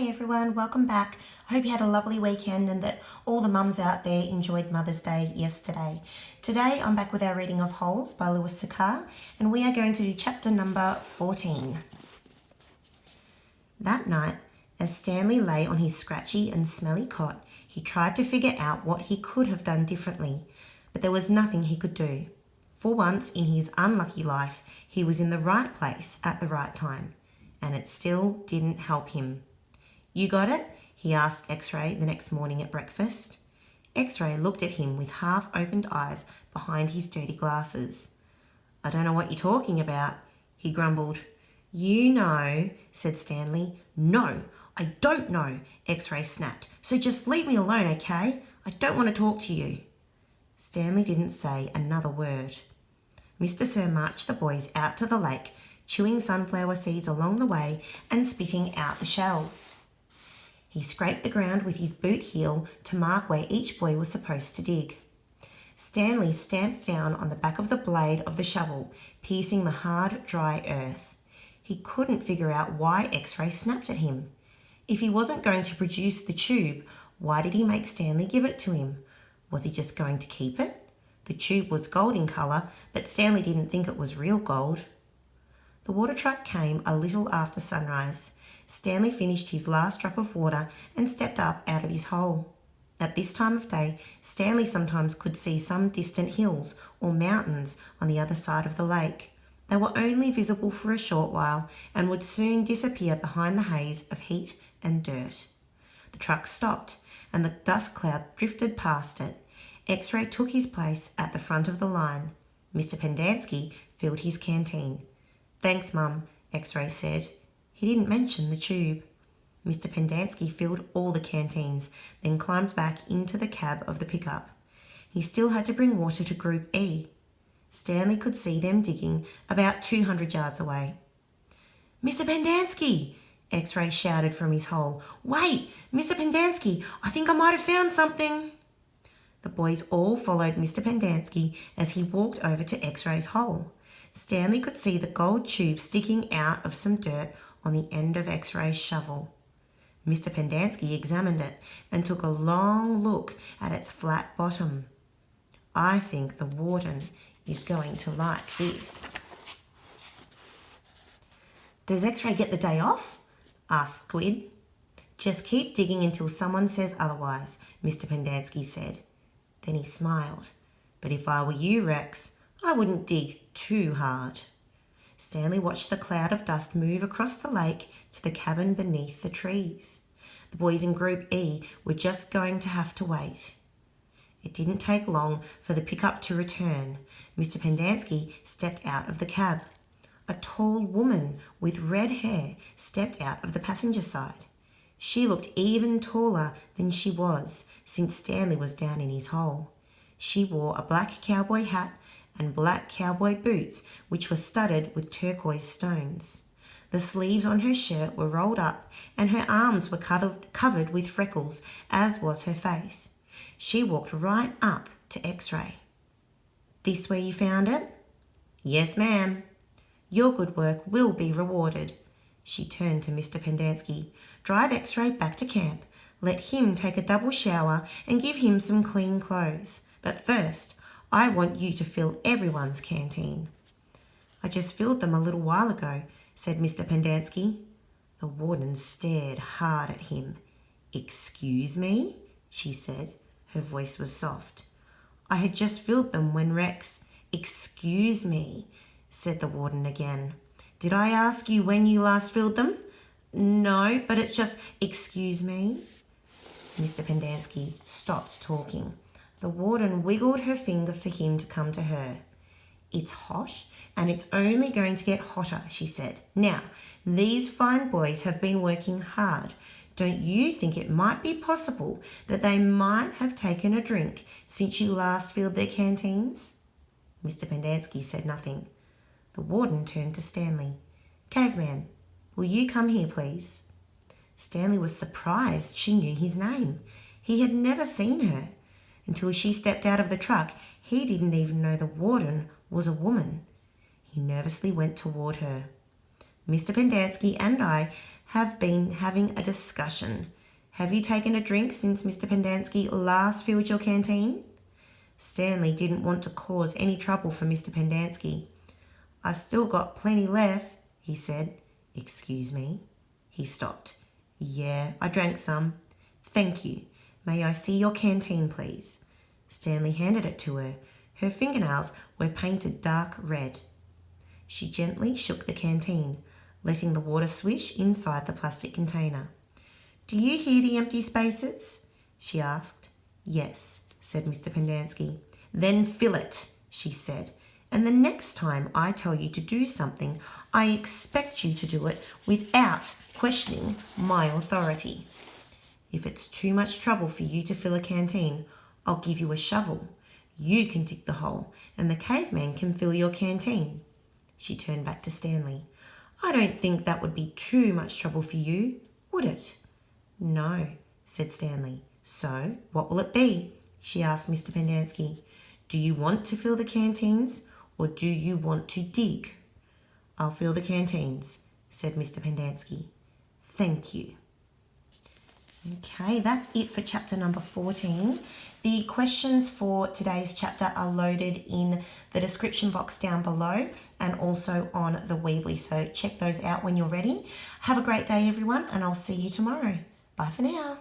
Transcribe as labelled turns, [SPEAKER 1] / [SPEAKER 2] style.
[SPEAKER 1] Hey everyone, welcome back. I hope you had a lovely weekend and that all the mums out there enjoyed Mother's Day yesterday. Today I'm back with our reading of Holes by Sachar and we are going to do chapter number 14. That night, as Stanley lay on his scratchy and smelly cot, he tried to figure out what he could have done differently, but there was nothing he could do. For once in his unlucky life, he was in the right place at the right time, and it still didn't help him. "You got it?" he asked X-Ray the next morning at breakfast. X-Ray looked at him with half-opened eyes behind his dirty glasses. "I don't know what you're talking about," he grumbled. "You know," said Stanley. "No, I don't know," X-Ray snapped. "So just leave me alone, okay? I don't want to talk to you." Stanley didn't say another word. Mr. Sir marched the boys out to the lake, chewing sunflower seeds along the way and spitting out the shells. He scraped the ground with his boot heel to mark where each boy was supposed to dig. Stanley stamped down on the back of the blade of the shovel, piercing the hard, dry earth. He couldn't figure out why X-Ray snapped at him. If he wasn't going to produce the tube, why did he make Stanley give it to him? Was he just going to keep it? The tube was gold in colour, but Stanley didn't think it was real gold. The water truck came a little after sunrise. Stanley finished his last drop of water and stepped up out of his hole. At this time of day, Stanley sometimes could see some distant hills or mountains on the other side of the lake. They were only visible for a short while and would soon disappear behind the haze of heat and dirt. The truck stopped and the dust cloud drifted past it. X-Ray took his place at the front of the line. Mr. Pendanski filled his canteen. "Thanks, Mum," X-Ray said. He didn't mention the tube. Mr. Pendanski filled all the canteens, then climbed back into the cab of the pickup. He still had to bring water to Group E. Stanley could see them digging about 200 yards away. "Mr. Pendanski!" X-Ray shouted from his hole. "Wait, Mr. Pendanski, I think I might have found something." The boys all followed Mr. Pendanski as he walked over to X-Ray's hole. Stanley could see the gold tube sticking out of some dirt on the end of X-Ray's shovel. Mr. Pendanski examined it and took a long look at its flat bottom. "I think the warden is going to like this." "Does X-Ray get the day off?" asked Squid. "Just keep digging until someone says otherwise," Mr. Pendanski said. Then he smiled. "But if I were you, Rex, I wouldn't dig too hard." Stanley watched the cloud of dust move across the lake to the cabin beneath the trees. The boys in Group E were just going to have to wait. It didn't take long for the pickup to return. Mr. Pendanski stepped out of the cab. A tall woman with red hair stepped out of the passenger side. She looked even taller than she was since Stanley was down in his hole. She wore a black cowboy hat and black cowboy boots which were studded with turquoise stones. The sleeves on her shirt were rolled up and her arms were covered with freckles, as was her face. She walked right up to X-Ray. "This where you found it?" "Yes, ma'am." "Your good work will be rewarded." She turned to Mr. Pendanski. "Drive X-Ray back to camp. Let him take a double shower and give him some clean clothes. But first, I want you to fill everyone's canteen." "I just filled them a little while ago," said Mr. Pendanski. The warden stared hard at him. "Excuse me?" she said. Her voice was soft. "I had just filled them when Rex—" "Excuse me," said the warden again. "Did I ask you when you last filled them?" "No, but it's just—" "Excuse me?" Mr. Pendanski stopped talking. The warden wiggled her finger for him to come to her. "It's hot, and it's only going to get hotter," she said. "Now, these fine boys have been working hard. Don't you think it might be possible that they might have taken a drink since you last filled their canteens?" Mr. Pendanski said nothing. The warden turned to Stanley. "Caveman, will you come here, please?" Stanley was surprised she knew his name. He had never seen her. Until she stepped out of the truck, he didn't even know the warden was a woman. He nervously went toward her. "Mr. Pendanski and I have been having a discussion. Have you taken a drink since Mr. Pendanski last filled your canteen? Stanley didn't want to cause any trouble for Mr. Pendanski. I still got plenty left, he said. Excuse me? He stopped. Yeah, I drank some. Thank you. May I see your canteen, please? Stanley handed it to her. Her fingernails were painted dark red. She gently shook the canteen, letting the water swish inside the plastic container. Do you hear the empty spaces? She asked. Yes, said Mr. Pendanski. Then fill it, she said. And the next time I tell you to do something, I expect you to do it without questioning my authority. If it's too much trouble for you to fill a canteen, I'll give you a shovel. You can dig the hole, and the caveman can fill your canteen. She turned back to Stanley. I don't think that would be too much trouble for you, would it? No, said Stanley. So, what will it be? She asked Mr. Pendanski. Do you want to fill the canteens, or do you want to dig? I'll fill the canteens, said Mr. Pendanski. Thank you. Okay, that's it for chapter number 14. The questions for today's chapter are loaded in the description box down below and also on the Weebly, so check those out when you're ready. Have a great day, everyone, and I'll see you tomorrow. Bye for now.